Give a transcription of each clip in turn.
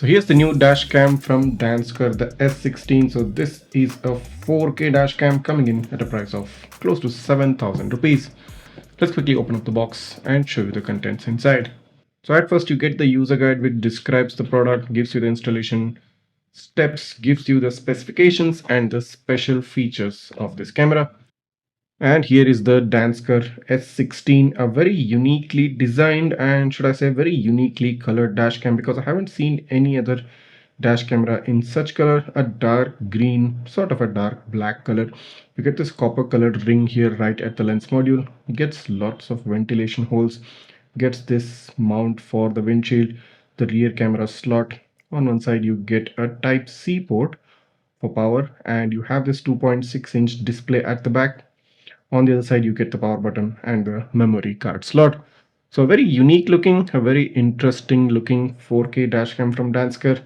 So here's the new dash cam from Dansker, the S16. So this is a 4K dash cam coming in at a price of close to 7,000 rupees. Let's quickly open up the box and show you the contents inside. So at first you get the user guide which describes the product, gives you the installation steps, gives you the specifications and the special features of this camera. And here is the Dansker S16, a very uniquely designed and should I say very uniquely colored dash cam, because I haven't seen any other dash camera in such color, a dark green, sort of a dark black color. You get this copper colored ring here right at the lens module, gets lots of ventilation holes, gets this mount for the windshield, the rear camera slot. On one side you get a type C port for power, and you have this 2.6-inch display at the back. On the other side you get the power button and the memory card slot. So very unique looking, a very interesting looking 4K dashcam from Dansker.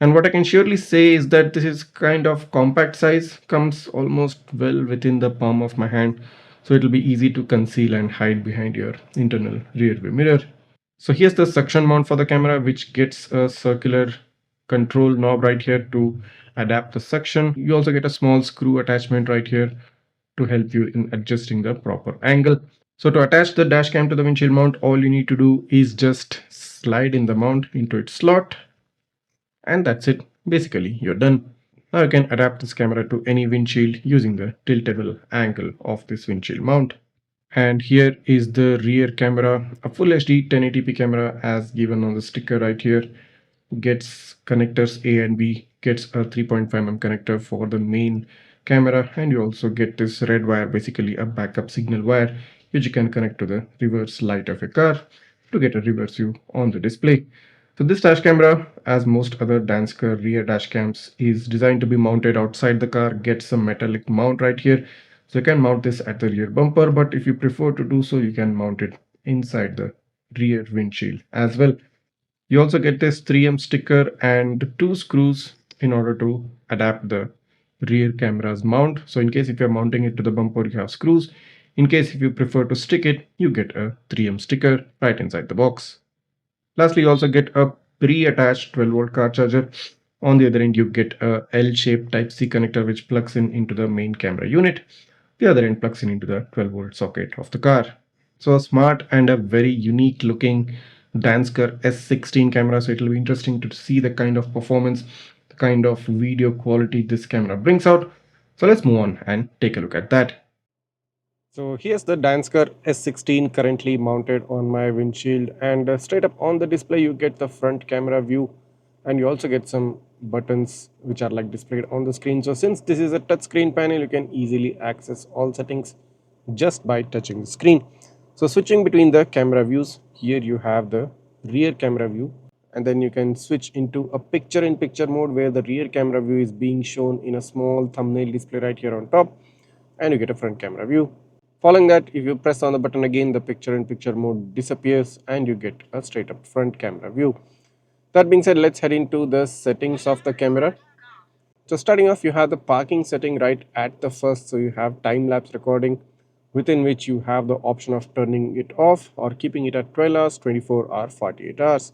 And what I can surely say is that this is kind of compact size, comes almost well within the palm of my hand, so it will be easy to conceal and hide behind your internal rear view mirror. So here's the suction mount for the camera, which gets a circular control knob right here to adapt the suction. You also get a small screw attachment right here to help you in adjusting the proper angle. So to attach the dash cam to the windshield mount, all you need to do is just slide in the mount into its slot, and that's it. Basically, you're done. Now you can adapt this camera to any windshield using the tiltable angle of this windshield mount. And here is the rear camera, a full HD 1080p camera as given on the sticker right here. Gets connectors A and B, gets a 3.5mm connector for the main camera, and you also get this red wire, basically a backup signal wire, which you can connect to the reverse light of a car to get a reverse view on the display. So this dash camera, as most other Dansker rear dash cams, is designed to be mounted outside the car, gets a metallic mount right here. So you can mount this at the rear bumper, but if you prefer to do so, you can mount it inside the rear windshield as well. You also get this 3M sticker and two screws in order to adapt the rear camera's mount. So in case if you're mounting it to the bumper, you have screws. In case if you prefer to stick it, you get a 3M sticker right inside the box. Lastly, you also get a pre-attached 12-volt car charger. On the other end, you get a L-shaped Type-C connector which plugs in into the main camera unit. The other end plugs in into the 12-volt socket of the car. So a smart and a very unique looking Dansker S16 camera. So it will be interesting to see the kind of performance, the kind of video quality this camera brings out. So let's move on and take a look at that. So here's the Dansker S16 currently mounted on my windshield, and straight up on the display you get the front camera view, and you also get some buttons which are like displayed on the screen. So since this is a touch screen panel, you can easily access all settings just by touching the screen. So switching between the camera views, here you have the rear camera view, and then you can switch into a picture-in-picture mode where the rear camera view is being shown in a small thumbnail display right here on top, and you get a front camera view. Following that, if you press on the button again, the picture-in-picture mode disappears and you get a straight up front camera view. That being said, let's head into the settings of the camera. So starting off, you have the parking setting right at the first. So you have time-lapse recording, within which you have the option of turning it off or keeping it at 12 hours, 24 or 48 hours.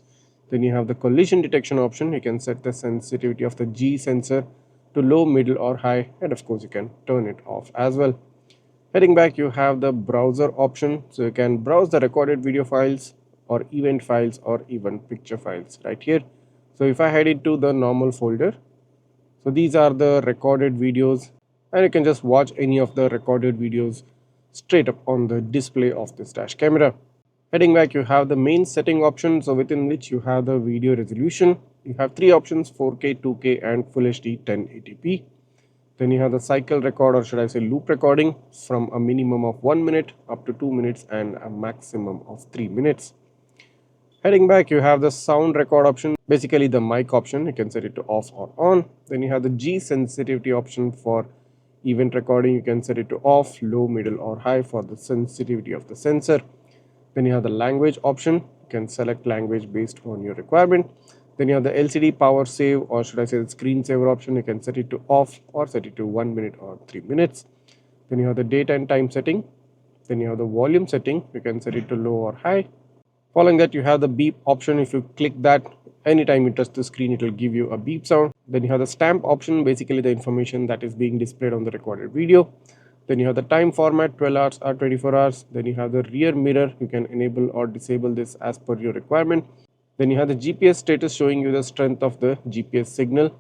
Then you have the collision detection option. You can set the sensitivity of the G sensor to low, middle or high, and of course you can turn it off as well. Heading back, you have the browser option, so you can browse the recorded video files or event files or even picture files right here. So if I head into the normal folder, so these are the recorded videos, and you can just watch any of the recorded videos straight up on the display of this dash camera. Heading back, you have the main setting option, so within which you have the video resolution. You have three options: 4K, 2K and Full HD 1080p. Then you have the cycle record, or should I say loop recording, from a minimum of 1 minute up to 2 minutes and a maximum of 3 minutes. Heading back, you have the sound record option, basically the mic option. You can set it to off or on. Then you have the G sensitivity option for event recording. You can set it to off, low, middle or high for the sensitivity of the sensor. Then you have the language option. You can select language based on your requirement. Then you have the LCD power save, or should I say the screen saver option. You can set it to off or set it to 1 minute or 3 minutes. Then you have the date and time setting. Then you have the volume setting. You can set it to low or high. Following that, you have the beep option. If you click that, Anytime you touch the screen, it will give you a beep sound. Then you have the stamp option, basically the information that is being displayed on the recorded video. Then you have the time format, 12 hours or 24 hours. Then you have the rear mirror. You can enable or disable this as per your requirement. Then you have the GPS status showing you the strength of the GPS signal.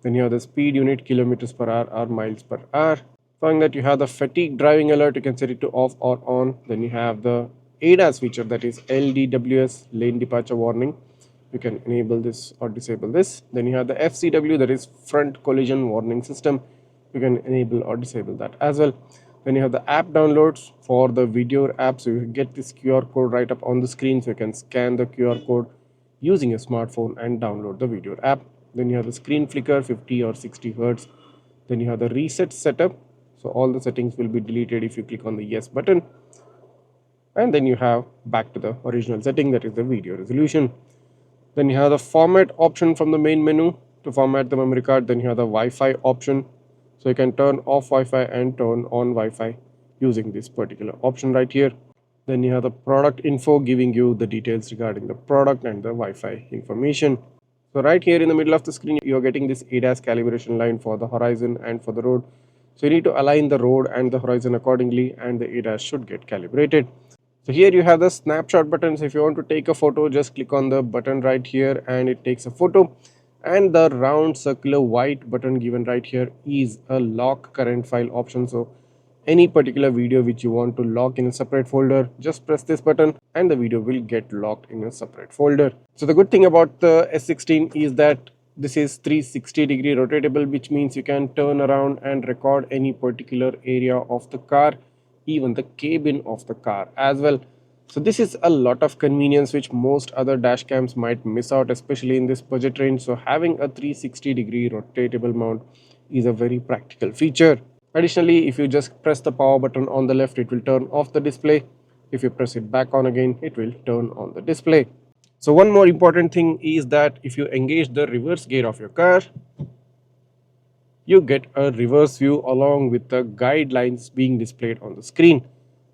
Then you have the speed unit, kilometers per hour or miles per hour. Following that, you have the fatigue driving alert. You can set it to off or on. Then you have the ADAS feature, that is LDWS, lane departure warning. You can enable this or disable this. Then you have the FCW, that is front collision warning system. You can enable or disable that as well. Then you have the app downloads for the video app. So you get this QR code right up on the screen, so you can scan the QR code using a smartphone and download the video app. Then you have the screen flicker, 50 or 60 hertz. Then you have the reset setup. So all the settings will be deleted if you click on the yes button. And then you have back to the original setting, that is the video resolution. Then you have the format option from the main menu to format the memory card. Then you have the Wi-Fi option. So you can turn off Wi-Fi and turn on Wi-Fi using this particular option right here. Then you have the product info, giving you the details regarding the product and the Wi-Fi information. So right here in the middle of the screen, you're getting this ADAS calibration line for the horizon and for the road. So you need to align the road and the horizon accordingly, and the ADAS should get calibrated. So here you have the snapshot buttons. If you want to take a photo, just click on the button right here and it takes a photo. And the round circular white button given right here is a lock current file option. So any particular video which you want to lock in a separate folder, just press this button and the video will get locked in a separate folder. So the good thing about the S16 is that this is 360-degree rotatable, which means you can turn around and record any particular area of the car, even the cabin of the car as well. So this is a lot of convenience which most other dash cams might miss out, especially in this budget range. So having a 360-degree rotatable mount is a very practical feature. Additionally, if you just press the power button on the left, it will turn off the display. If you press it back on again, it will turn on the display. So one more important thing is that if you engage the reverse gear of your car, you get a reverse view along with the guidelines being displayed on the screen.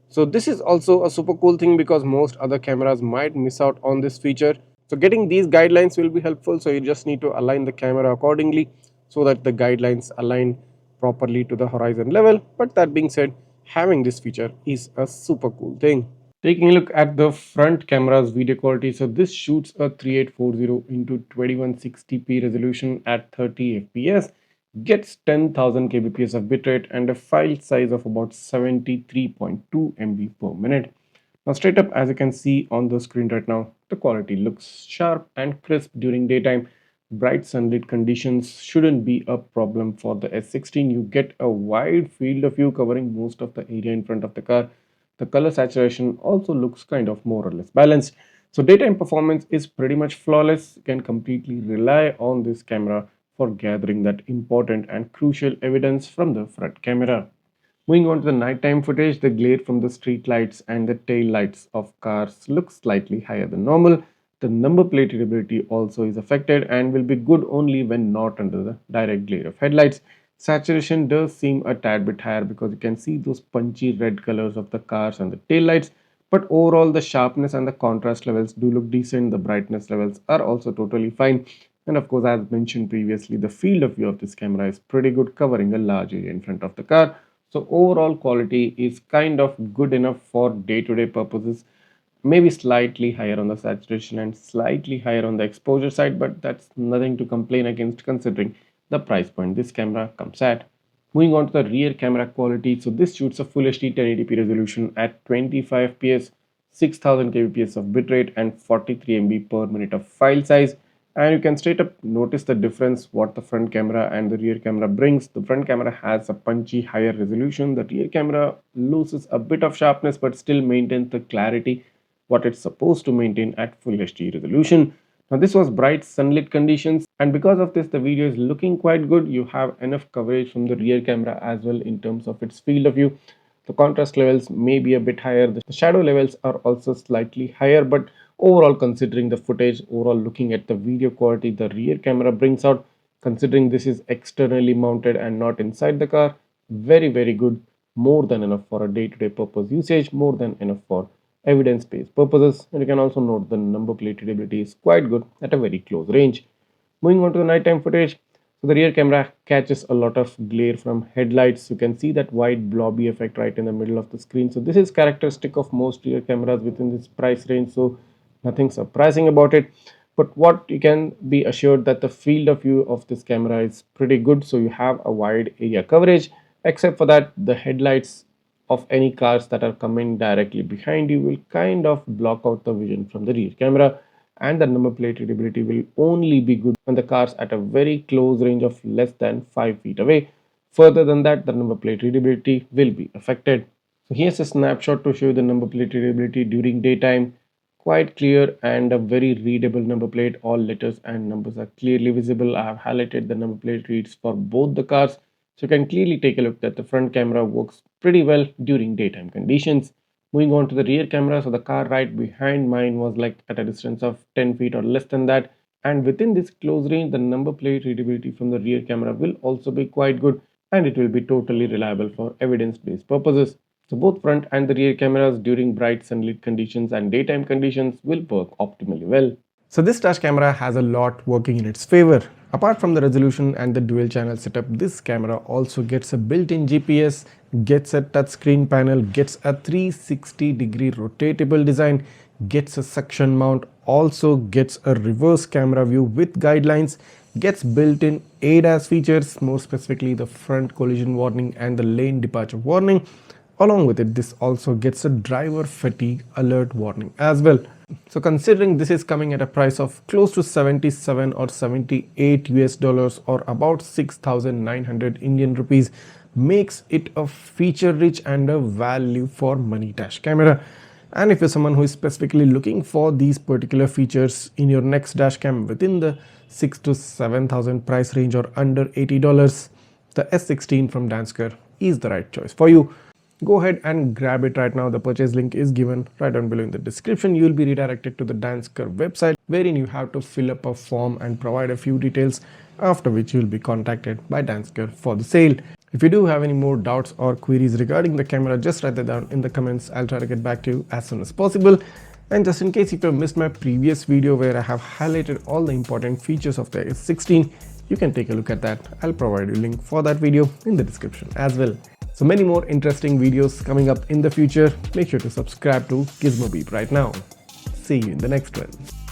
So this is also a super cool thing because most other cameras might miss out on this feature. So getting these guidelines will be helpful. So you just need to align the camera accordingly so that the guidelines align properly to the horizon level. But that being said, having this feature is a super cool thing. Taking a look at the front camera's video quality, so this shoots a 3840 into 2160p resolution at 30 fps, gets 10,000 kbps of bitrate and a file size of about 73.2 MB per minute. Now straight up, as you can see on the screen right now, the quality looks sharp and crisp during daytime. Bright sunlit conditions shouldn't be a problem for the S16. You get a wide field of view covering most of the area in front of the car. The color saturation also looks kind of more or less balanced. So daytime performance is pretty much flawless. You can completely rely on this camera for gathering that important and crucial evidence from the front camera. Moving on to the nighttime footage, the glare from the street lights and the tail lights of cars looks slightly higher than normal. The number plate readability also is affected and will be good only when not under the direct glare of headlights. Saturation does seem a tad bit higher because you can see those punchy red colors of the cars and the tail lights. But overall, the sharpness and the contrast levels do look decent. The brightness levels are also totally fine. And of course, as mentioned previously, the field of view of this camera is pretty good, covering a large area in front of the car. So overall quality is kind of good enough for day-to-day purposes. Maybe slightly higher on the saturation and slightly higher on the exposure side, but that's nothing to complain against considering the price point this camera comes at. Moving on to the rear camera quality, so this shoots a Full HD 1080p resolution at 25 fps, 6000 kbps of bitrate and 43 MB per minute of file size. And you can straight up notice the difference what the front camera and the rear camera brings. The front camera has a punchy higher resolution. The rear camera loses a bit of sharpness but still maintains the clarity what it's supposed to maintain at Full HD resolution. Now this was bright sunlit conditions, and because of this the video is looking quite good. You have enough coverage from the rear camera as well in terms of its field of view. The contrast levels may be a bit higher. The shadow levels are also slightly higher, but overall, considering the footage, overall looking at the video quality the rear camera brings out, considering this is externally mounted and not inside the car, very good. More than enough for a day-to-day purpose usage, more than enough for evidence-based purposes. And you can also note the number plate readability is quite good at a very close range. Moving on to the nighttime footage, so the rear camera catches a lot of glare from headlights. You can see that white blobby effect right in the middle of the screen. So this is characteristic of most rear cameras within this price range, so nothing surprising about it. But what you can be assured that the field of view of this camera is pretty good, so you have a wide area coverage. Except for that, the headlights of any cars that are coming directly behind you will kind of block out the vision from the rear camera, and the number plate readability will only be good when the cars at a very close range of less than 5 feet away. Further than that, the number plate readability will be affected. So here's a snapshot to show you the number plate readability during daytime. Quite clear and a very readable number plate. All letters and numbers are clearly visible. I have highlighted the number plate reads for both the cars, so you can clearly take a look that the front camera works pretty well during daytime conditions. Moving on to the rear camera, so the car right behind mine was like at a distance of 10 feet or less than that, and within this close range the number plate readability from the rear camera will also be quite good, and it will be totally reliable for evidence-based purposes. So both front and the rear cameras during bright sunlit conditions and daytime conditions will work optimally well. So this dash camera has a lot working in its favor. Apart from the resolution and the dual channel setup, this camera also gets a built-in GPS, gets a touchscreen panel, gets a 360-degree rotatable design, gets a suction mount, also gets a reverse camera view with guidelines, gets built-in ADAS features, more specifically the front collision warning and the lane departure warning. Along with it, this also gets a driver fatigue alert warning as well. So considering this is coming at a price of close to 77 or 78 US dollars or about 6,900 Indian rupees, makes it a feature rich and a value for money dash camera. And if you're someone who is specifically looking for these particular features in your next dash cam within the 6 to 7,000 price range or under $80, the S16 from Dansker is the right choice for you. Go ahead and grab it right now. The purchase link is given right down below in the description. You will be redirected to the Dansker website, wherein you have to fill up a form and provide a few details, after which you will be contacted by Dansker for the sale. If you do have any more doubts or queries regarding the camera, just write that down in the comments. I'll try to get back to you as soon as possible. And just in case if you have missed my previous video where I have highlighted all the important features of the S16, you can take a look at that. I'll provide you a link for that video in the description as well. So many more interesting videos coming up in the future. Make sure to subscribe to Gizmo Beep right now. See you in the next one.